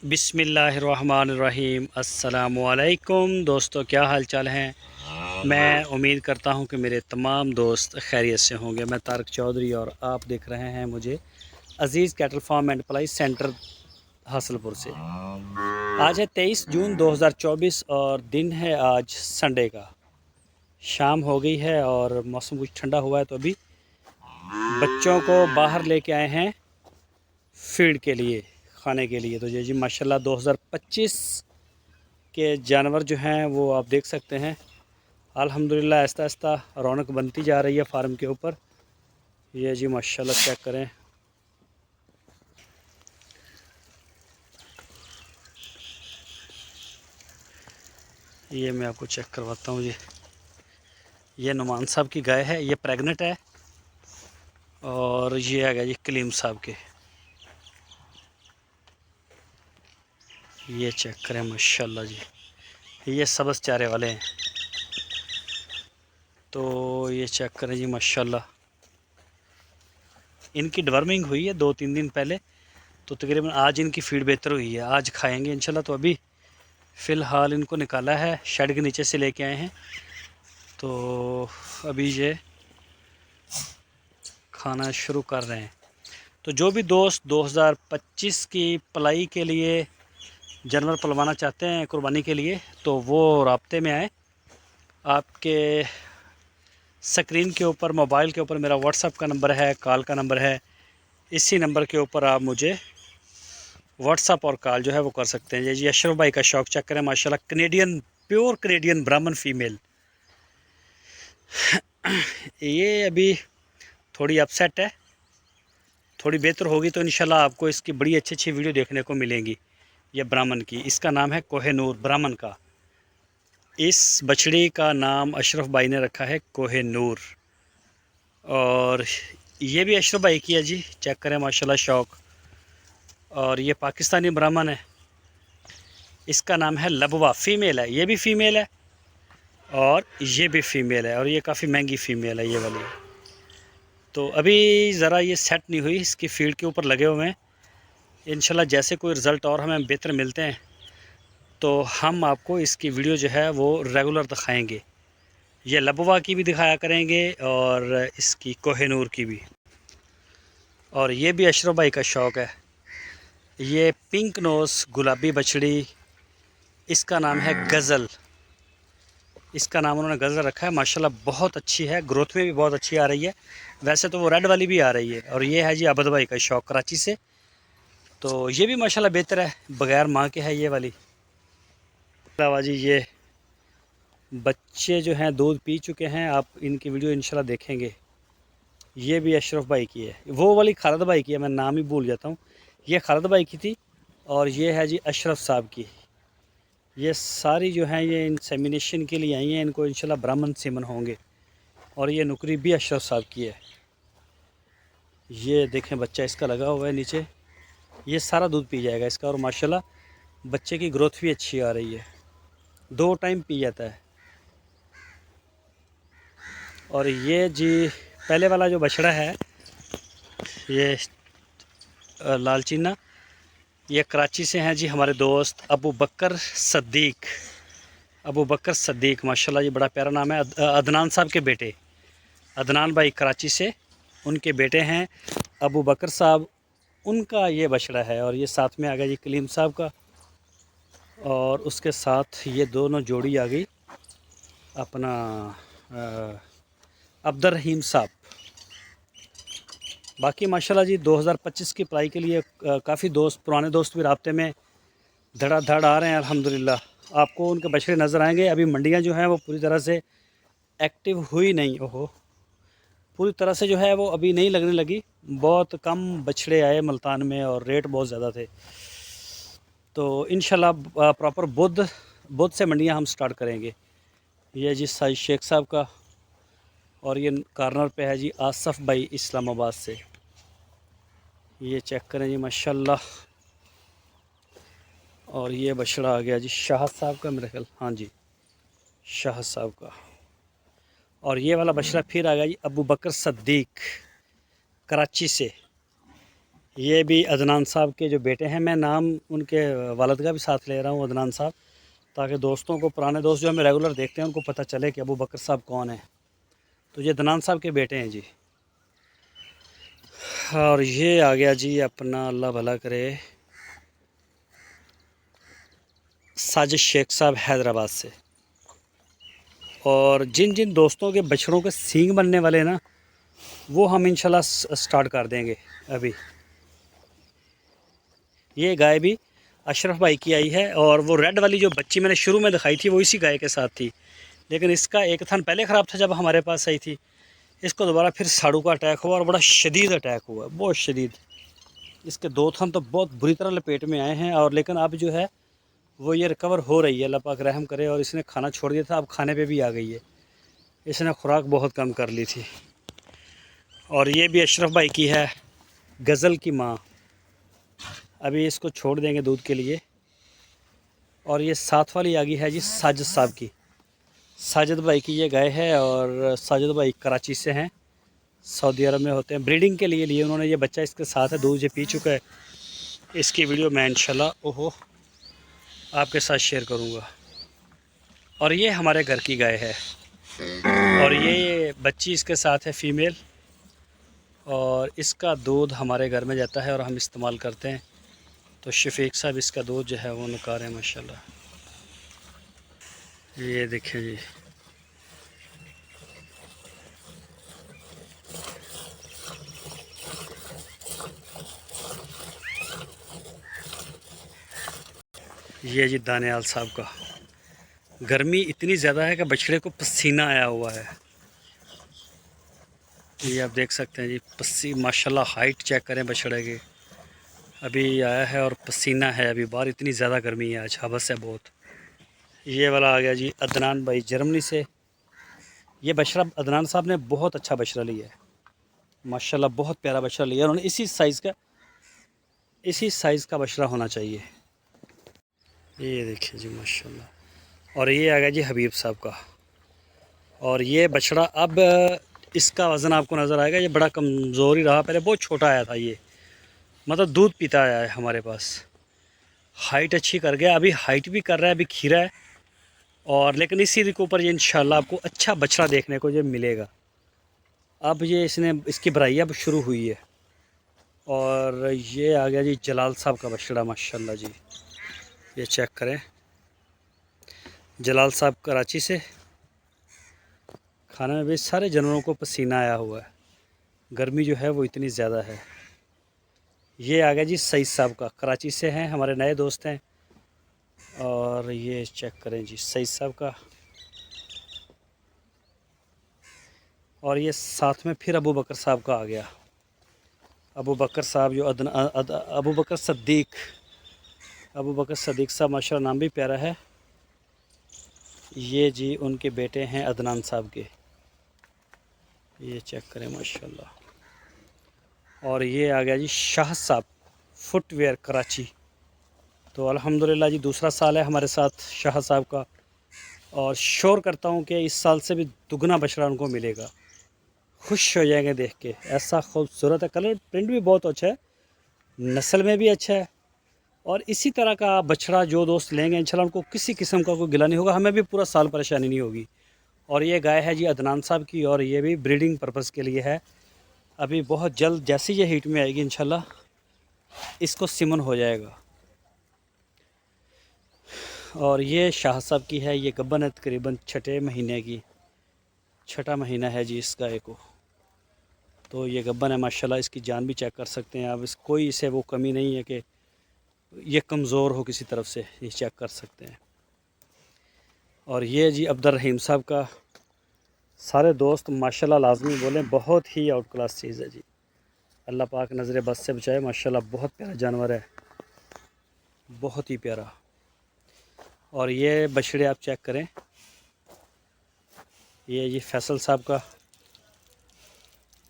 बिस्मिल्लाहिर्रहमानिर्रहीम। अस्सलामुअलैकुम दोस्तों, क्या हाल चाल हैं। मैं उम्मीद करता हूं कि मेरे तमाम दोस्त खैरियत से होंगे। मैं तारक चौधरी और आप देख रहे हैं मुझे अज़ीज़ कैटल फार्म एंड पलाई सेंटर हासलपुर से। आज है 23 जून 2024 और दिन है आज संडे का। शाम हो गई है और मौसम कुछ ठंडा हुआ है, तो अभी बच्चों को बाहर लेके आए हैं फीड के लिए, खाने के लिए। तो ये जी माशाल्लाह 2025 के जानवर जो हैं वो आप देख सकते हैं। अल्हम्दुलिल्लाह आहिस्ता आहिस्ता रौनक बनती जा रही है फार्म के ऊपर। ये जी माशाल्लाह चेक करें। ये मैं आपको चेक करवाता हूँ। ये नुमान साहब की गाय है, ये प्रेग्नेंट है। और ये आ गया जी कलीम साहब के। ये चेक करें माशाल्लाह जी, ये सबस चारे वाले हैं। तो ये चेक करें जी माशाल्लाह, इनकी डिवर्मिंग हुई है 2-3 दिन पहले। तो तकरीबन आज इनकी फीड बेहतर हुई है, आज खाएंगे इंशाल्लाह। तो अभी फ़िलहाल इनको निकाला है, शेड के नीचे से लेके आए हैं। तो अभी ये खाना शुरू कर रहे हैं। तो जो भी दोस्त 2025 की पलाई के लिए जानवर पलवाना चाहते हैं कुर्बानी के लिए, तो वो राब्ते में आए। आपके स्क्रीन के ऊपर, मोबाइल के ऊपर मेरा व्हाट्सअप का नंबर है, कॉल का नंबर है। इसी नंबर के ऊपर आप मुझे व्हाट्सअप और कॉल जो है वो कर सकते हैं। ये जी अशरफ भाई का शौक चेक करें माशाल्लाह, कनेडियन, प्योर कनेडियन ब्राह्मण फ़ीमेल। ये अभी थोड़ी अपसेट है, थोड़ी बेहतर होगी तो इंशाल्लाह आपको इसकी बड़ी अच्छी अच्छी वीडियो देखने को मिलेंगी। ये ब्राह्मण की, इसका नाम है कोहेनूर, ब्राह्मण का। इस बछड़ी का नाम अशरफ भाई ने रखा है कोहेनूर। और ये भी अशरफ भाई की है जी, चेक करें माशाल्लाह शौक। और ये पाकिस्तानी ब्राह्मण है, इसका नाम है लबवा, फ़ीमेल है। ये भी फ़ीमेल है और ये भी फ़ीमेल है, और ये काफ़ी महंगी फ़ीमेल है ये वाली। तो अभी ज़रा ये सेट नहीं हुई, इसकी फील्ड के ऊपर लगे हुए हैं। इंशाल्लाह जैसे कोई रिज़ल्ट और हमें बेहतर मिलते हैं तो हम आपको इसकी वीडियो जो है वो रेगुलर दिखाएंगे। ये लबवा की भी दिखाया करेंगे और इसकी कोहेनूर की भी। और ये भी अशरफ भाई का शौक़ है। ये पिंक नोज़ गुलाबी बछड़ी, इसका नाम है गज़ल। इसका नाम उन्होंने गज़ल रखा है। माशाल्लाह बहुत अच्छी है, ग्रोथ में भी बहुत अच्छी आ रही है। वैसे तो वो रेड वाली भी आ रही है। और ये है जी अबद भाई का शौक़ कराची से। तो ये भी माशाल्लाह बेहतर है, बग़ैर माँ के है ये वाली। अलावा जी ये बच्चे जो हैं दूध पी चुके हैं, आप इनकी वीडियो इंशाल्लाह देखेंगे। ये भी अशरफ भाई की है, वो वाली खालिद भाई की है, मैं नाम ही भूल जाता हूँ। ये खालिद भाई की थी और ये है जी अशरफ साहब की। ये सारी जो हैं ये इंसेमिनेशन के लिए आई हैं, इनको इंशाल्लाह ब्राह्मण सीमन होंगे। और ये नुकरी भी अशरफ साहब की है। ये देखें बच्चा इसका लगा हुआ है नीचे, ये सारा दूध पी जाएगा इसका। और माशाल्लाह बच्चे की ग्रोथ भी अच्छी आ रही है, 2 टाइम पी जाता है। और ये जी पहले वाला जो बछड़ा है, ये लालचीना, ये कराची से हैं जी हमारे दोस्त अबू बकर सद्दीक। अबू बकर सद्दीक माशाल्लाह, ये बड़ा प्यारा नाम है। अदनान साहब के बेटे, अदनान भाई कराची से, उनके बेटे हैं अबू बकर साहब, उनका ये बछड़ा है। और ये साथ में आ गया जी कलीम साहब का, और उसके साथ ये दोनों जोड़ी आ गई अपना अब्दुल रहीम साहब। बाकी माशाल्लाह जी 2025 की पढ़ाई के लिए काफ़ी दोस्त, पुराने दोस्त भी राब्ते में धड़ाधड़ आ रहे हैं अल्हम्दुलिल्लाह। आपको उनके बछड़े नज़र आएंगे। अभी मंडियां जो हैं वो पूरी तरह से एक्टिव हुई नहीं, ओहो, पूरी तरह से जो है वो अभी नहीं लगने लगी। बहुत कम बछड़े आए मुल्तान में और रेट बहुत ज़्यादा थे। तो इंशाल्लाह प्रॉपर बुध से मंडियां हम स्टार्ट करेंगे। ये जी साई शेख साहब का, और ये कॉर्नर पे है जी आसफ़ भाई इस्लामाबाद से। ये चेक करें जी माशाल्लाह। और ये बछड़ा आ गया जी शाह साहब का, मेरे ख्याल, हाँ जी शाह साहब का। और ये वाला बछड़ा फिर आ गया जी अबू बकर सद्दीक कराची से। ये भी अदनान साहब के जो बेटे हैं, मैं नाम उनके वालिद का भी साथ ले रहा हूँ, अदनान साहब, ताकि दोस्तों को, पुराने दोस्त जो हमें रेगुलर देखते हैं, उनको पता चले कि अबू बकर साहब कौन है। तो ये अदनान साहब के बेटे हैं जी। और ये आ गया जी अपना, अल्लाह भला करे, साजिद शेख साहब हैदराबाद से। और जिन जिन दोस्तों के बछड़ों के सींग बनने वाले हैं ना, वो हम इंशाल्लाह स्टार्ट कर देंगे अभी। ये गाय भी अशरफ भाई की आई है, और वो रेड वाली जो बच्ची मैंने शुरू में दिखाई थी वो इसी गाय के साथ थी, लेकिन इसका एक थन पहले ख़राब था जब हमारे पास आई थी। इसको दोबारा फिर साड़ू का अटैक हुआ, और बड़ा शदीद अटैक हुआ, बहुत शदीद। इसके 2 थन तो बहुत बुरी तरह लपेट में आए हैं, और लेकिन अब जो है वो ये रिकवर हो रही है, अल्लाह पाक रहम करे। और इसने खाना छोड़ दिया था, अब खाने पे भी आ गई है। इसने खुराक बहुत कम कर ली थी। और ये भी अशरफ भाई की है, गज़ल की माँ। अभी इसको छोड़ देंगे दूध के लिए। और ये साथ वाली आ गई है जी साजिद साहब की, साजिद भाई की ये गाय है। और साजिद भाई कराची से हैं, सऊदी अरब में होते हैं, ब्रीडिंग के लिए उन्होंने। ये बच्चा इसके साथ है, दूध ये पी चुका है। इसकी वीडियो मैं इंशाल्लाह आपके साथ शेयर करूँगा। और ये हमारे घर की गाय है, और ये बच्ची इसके साथ है फ़ीमेल, और इसका दूध हमारे घर में जाता है और हम इस्तेमाल करते हैं। तो शफीक साहब इसका दूध जो है वो निकाल रहे हैं माशाल्लाह। ये देखिए जी, ये जी दानियाल साहब का। गर्मी इतनी ज़्यादा है कि बछड़े को पसीना आया हुआ है। ये आप देख सकते हैं जी, माशाल्लाह हाइट चेक करें बछड़े की, अभी आया है और पसीना है अभी बाहर, इतनी ज़्यादा गर्मी है आज, हवस है बहुत। ये वाला आ गया जी अदनान भाई जर्मनी से। ये बछड़ा अदनान साहब ने बहुत अच्छा बछड़ा लिया है माशाल्लाह, बहुत प्यारा बछड़ा लिया। उन्होंने इसी साइज़ का बछड़ा होना चाहिए। ये देखिए जी माशाल्लाह। और ये आ गया जी हबीब साहब का। और ये बछड़ा अब इसका वज़न आपको नज़र आएगा, ये बड़ा कमज़ोर ही रहा, पहले बहुत छोटा आया था ये, मतलब दूध पीता आया है हमारे पास। हाइट अच्छी कर गया, अभी हाइट भी कर रहा है, अभी खीरा है। और लेकिन इसी के ऊपर ये इंशाल्लाह आपको अच्छा बछड़ा देखने को जो मिलेगा। अब ये इसकी भराई अब शुरू हुई है। और ये आ गया जी जलाल साहब का बछड़ा माशाल्लाह जी, ये चेक करें, जलाल साहब कराची से। खाने में भी सारे जानवरों को पसीना आया हुआ है, गर्मी जो है वो इतनी ज़्यादा है। ये आ गया जी सईद साहब का, कराची से हैं, हमारे नए दोस्त हैं। और ये चेक करें जी सईद साहब का। और ये साथ में फिर अबू बकर साहब का आ गया, अबू बकर साहब जो अबू बकर सद्दीक साहब, माशाल्लाह नाम भी प्यारा है। ये जी उनके बेटे हैं अदनान साहब के, ये चेक करें माशाल्लाह। और ये आ गया जी शाह साहब फुटवेयर कराची। तो अल्हम्दुलिल्लाह जी दूसरा साल है हमारे साथ शाह साहब का, और श्योर करता हूँ कि इस साल से भी दुगना बछड़ा उनको मिलेगा। खुश हो जाएंगे देख के, ऐसा खूबसूरत है, कलर प्रिंट भी बहुत अच्छा है, नस्ल में भी अच्छा है। और इसी तरह का बछड़ा जो दोस्त लेंगे इंशाल्लाह उनको किसी किस्म का कोई गिला नहीं होगा, हमें भी पूरा साल परेशानी नहीं होगी। और ये गाय है जी अदनान साहब की, और ये भी ब्रीडिंग पर्पज़ के लिए है। अभी बहुत जल्द जैसे ये हीट में आएगी इंशाल्लाह इसको सिमन हो जाएगा। और ये शाह साहब की है, ये गब्बन है तकरीबन छठे महीने की, छठा महीना है जी इस गाय को। तो ये गब्बन है माशाल्लाह, इसकी जान भी चेक कर सकते हैं आप, कोई इसे वो कमी नहीं है कि ये कमज़ोर हो किसी तरफ से, ये चेक कर सकते हैं। और ये जी अब्दुल रहीम साहब का। सारे दोस्त माशाल्लाह लाजमी बोलें, बहुत ही आउट क्लास चीज़ है जी, अल्लाह पाक नज़र बस से बचाए। माशाल्लाह बहुत प्यारा जानवर है, बहुत ही प्यारा। और ये बछड़े आप चेक करें, ये जी फैसल साहब का।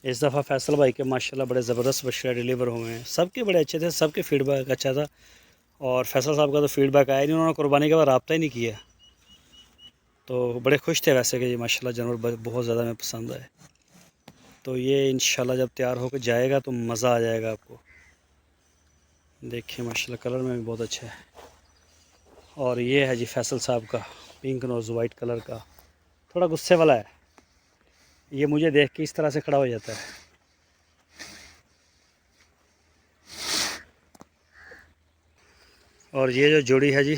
इस दफ़ा फैसल भाई के माशाल्लाह बड़े ज़बरदस्त बछड़े डिलीवर हुए हैं, सबके बड़े अच्छे थे, सबके फीडबैक अच्छा था। और फैसल साहब का तो फीडबैक आया नहीं, उन्होंने कुर्बानी के बाद रब्ता ही नहीं किया। तो बड़े खुश थे वैसे कि ये माशाल्लाह जानवर बहुत ज़्यादा हमें पसंद आए। तो ये इंशाल्लाह जब तैयार होकर जाएगा तो मज़ा आ जाएगा आपको। देखिए माशाल्लाह कलर में भी बहुत अच्छा है। और ये है जी फैसल साहब का पिंक नोज़ वाइट कलर का, थोड़ा गुस्से वाला है। ये मुझे देख के इस तरह से खड़ा हो जाता है। और ये जो जोड़ी है जी,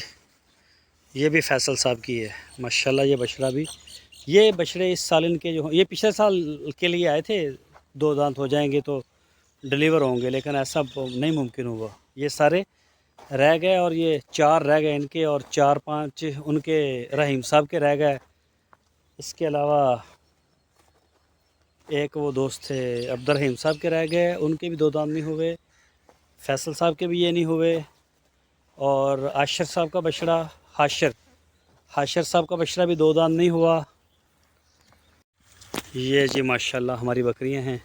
ये भी फैसल साहब की है माशाल्लाह। ये बछड़ा भी, ये बछड़े इस साल इनके जो, ये पिछले साल के लिए आए थे, 2 दांत हो जाएंगे तो डिलीवर होंगे, लेकिन ऐसा नहीं मुमकिन हुआ। ये सारे रह गए और ये 4 रह गए इनके, और 4-5 उनके रहीम साहब के रह गए। इसके अलावा एक वो दोस्त थे अब्दुल रहीम साहब के रह गए, उनके भी 2 दांत नहीं हुए। फैसल साहब के भी ये नहीं हुए। और आशर साहब का बछड़ा, हाशर साहब का बछड़ा भी 2 दांत नहीं हुआ। ये जी माशाल्लाह हमारी बकरियां हैं,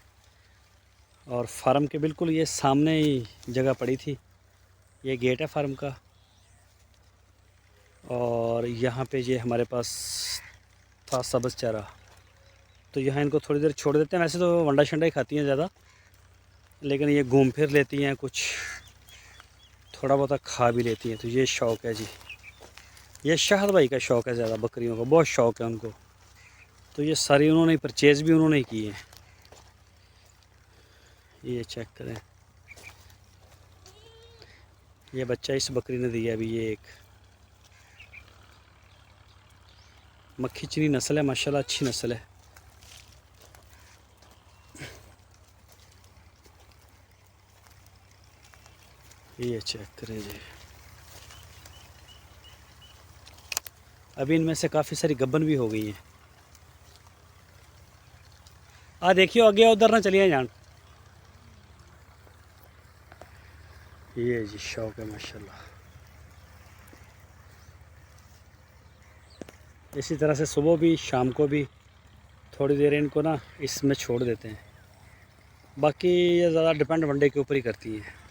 और फार्म के बिल्कुल ये सामने ही जगह पड़ी थी। ये गेट है फार्म का, और यहाँ पे ये हमारे पास था सब्ज़ चारा, तो यहाँ इनको थोड़ी देर छोड़ देते हैं। वैसे तो वंडा शंडा ही खाती हैं ज़्यादा, लेकिन ये घूम फिर लेती हैं, कुछ थोड़ा बहुत खा भी लेती हैं। तो ये शौक़ है जी, ये शाहद भाई का शौक़ है ज़्यादा, बकरियों का बहुत शौक़ है उनको। तो ये सारी उन्होंने परचेज़ भी उन्होंने की है। ये चेक करें, ये बच्चा इस बकरी ने दिया अभी। ये एक मक्खी चीनी नस्ल है माशाल्लाह, अच्छी नस्ल है। ये चेक करें जी, अभी इनमें से काफ़ी सारी गब्बन भी हो गई हैं। देखियो आगे उधर ना चलिए जान। ये जी शौक़ है माशाल्लाह। इसी तरह से सुबह भी शाम को भी थोड़ी देर इनको ना इसमें छोड़ देते हैं। बाकी ये ज़्यादा डिपेंड वनडे के ऊपर ही करती हैं।